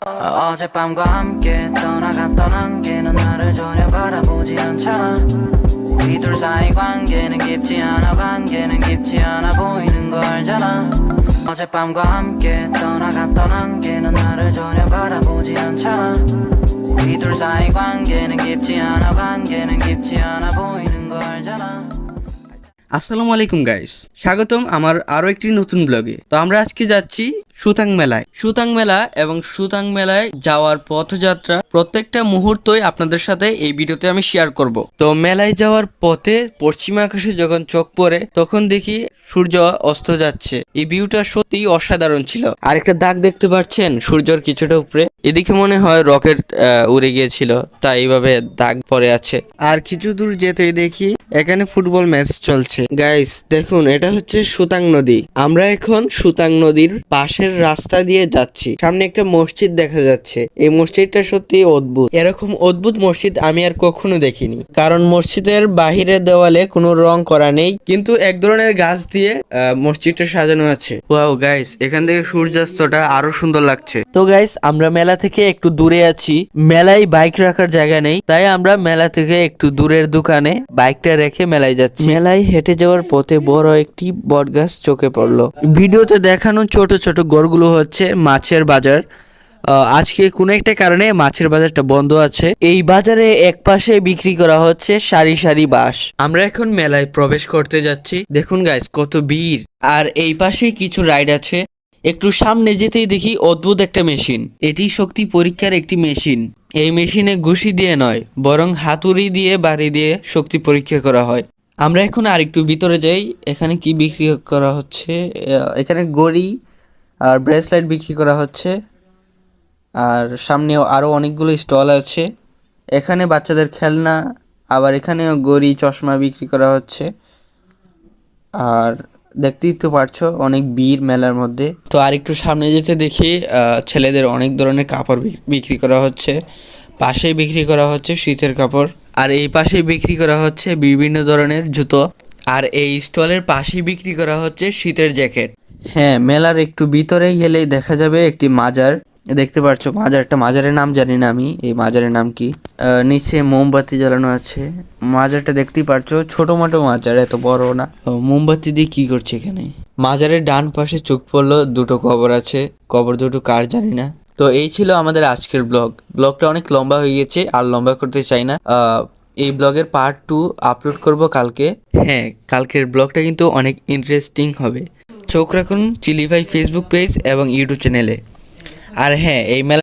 어젯밤과 함께 떠나갔던 안개는 나를 전혀 바라보지 않잖아. 우리 둘 사이 관계는 깊지 않아. 관계는 깊지 않아 보이는 거 알잖아. 어젯밤과 함께 떠나갔던 안개는 나를 전혀 바라보지 않잖아. 우리 둘 사이 관계는 깊지 않아. 관계는 깊지 않아 보이는 거 알잖아. আসসালামু আলাইকুম গাইস, স্বাগতম আমার আরো একটি নতুন ব্লগে। তো আমরা আজকে যাচ্ছি সুতাং মেলায়। সুতাং মেলা এবং সুতাং মেলায় যাওয়ার পথযাত্রা প্রত্যেকটা মুহূর্তই আপনাদের সাথে এই ভিডিওতে আমি শেয়ার করব। তো মেলায় যাওয়ার পথে পশ্চিম আকাশে যখন চোখ পড়ে তখন দেখি সূর্য অস্ত যাচ্ছে। এই ভিউটা সত্যিই অসাধারণ ছিল। আর একটা দাগ দেখতে পাচ্ছেন সূর্যের কিছুটা উপরে, এদিকে মনে হয় রকেট উড়ে গিয়েছিল, তাই এইভাবে দাগ পড়ে আছে। আর কিছু দূর যেতেই দেখি এখানে ফুটবল ম্যাচ চলছে। গাইস দেখুন, এটা হচ্ছে সুতাং নদী। আমরা এখন সুতাং নদীর পাশের রাস্তা দিয়ে যাচ্ছি। সামনে একটা মসজিদ দেখা যাচ্ছে। এই মসজিদটা সত্যি অদ্ভুত। এরকম অদ্ভুত মসজিদ আমি আর কখনো দেখিনি, কারণ মসজিদের বাহিরের দেওয়ালে কোনো রং করা নেই, কিন্তু এক ধরনের গাছ দিয়ে মসজিদটা সাজানো আছে। ওয়াও গাইস, এখান থেকে সূর্যাস্তটা আরো সুন্দর লাগছে। তো গাইস, আমরা মেলা থেকে একটু দূরে আছি। মেলায় বাইক রাখার জায়গা নেই, তাই আমরা মেলা থেকে একটু দূরের দোকানে বাইকটা রেখে মেলায় যাচ্ছি। মেলায় হেঁটে যাওয়ার পথে বড় একটি বটগাছ চোখে পড়লো। ভিডিওতে দেখানো ছোট ছোট ঘরগুলো হচ্ছে মাছের বাজার। আজকে কোনো একটা কারণে মাছের বাজারটা বন্ধ আছে। এই বাজারে এক পাশে বিক্রি করা হচ্ছে সারি সারি বাঁশ। আমরা এখন মেলায় প্রবেশ করতে যাচ্ছি। দেখুন গাইস, কত ভিড়। আর এই পাশে কিছু রাইড আছে। একটু সামনে যেতেই দেখি অদ্ভুত একটা মেশিন। এটি শক্তি পরীক্ষার একটি মেশিন। এই মেশিনে ঘুষি দিয়ে নয়, বরং হাতুড়ি দিয়ে বাড়ি দিয়ে শক্তি পরীক্ষা করা হয়। আমরা এখন আরেকটু ভিতরে যাই। এখানে কি বিক্রি করা হচ্ছে? এখানে ঘড়ি আর ব্রেসলেট বিক্রি করা হচ্ছে। আর সামনে আরও অনেকগুলো স্টল আছে। এখানে বাচ্চাদের খেলনা, আবার এখানেও ঘড়ি চশমা বিক্রি করা হচ্ছে। আর দেখতেই তো পারছো অনেক ভিড় মেলার মধ্যে। তো আর একটু সামনে যেতে দেখি ছেলেদের অনেক ধরনের কাপড় বিক্রি করা হচ্ছে। পাশেই বিক্রি করা হচ্ছে শীতের কাপড়, আর এই পাশে বিক্রি করা হচ্ছে বিভিন্ন ধরনের জুতো। আর এই স্টলের পাশেই বিক্রি করা হচ্ছে শীতের জ্যাকেট। হ্যাঁ, মেলার একটু ভিতরে গেলেই দেখা যাবে একটি মাজার। দেখতে পাচ্ছ মাজারটা, মাজারের নাম জানি না আমি, এই মাজারের নাম কি। নিচে মোমবাতি জ্বালানো আছে। মাজারটা দেখতেই পারছো, ছোট মোটো মাজার, এত বড় না। মোমবাতি দিয়ে কি করছে এখানে? মাজারের ডান পাশে চোখ পড়লো দুটো কবর আছে। কবর দুটো কার জানি না। তো এই ছিল আমাদের আজকের ব্লগটা অনেক লম্বা হয়ে গেছে, আর লম্বা করতে চাই না। এই ব্লগের পার্ট 2 আপলোড করব কালকে। হ্যাঁ, কালকের ব্লগটা কিন্তু অনেক ইন্টারেস্টিং হবে। চোখ রাখুন চিলি ভাই ফেসবুক পেজ এবং ইউটিউব চ্যানেলে। আর হ্যাঁ, এই মেলা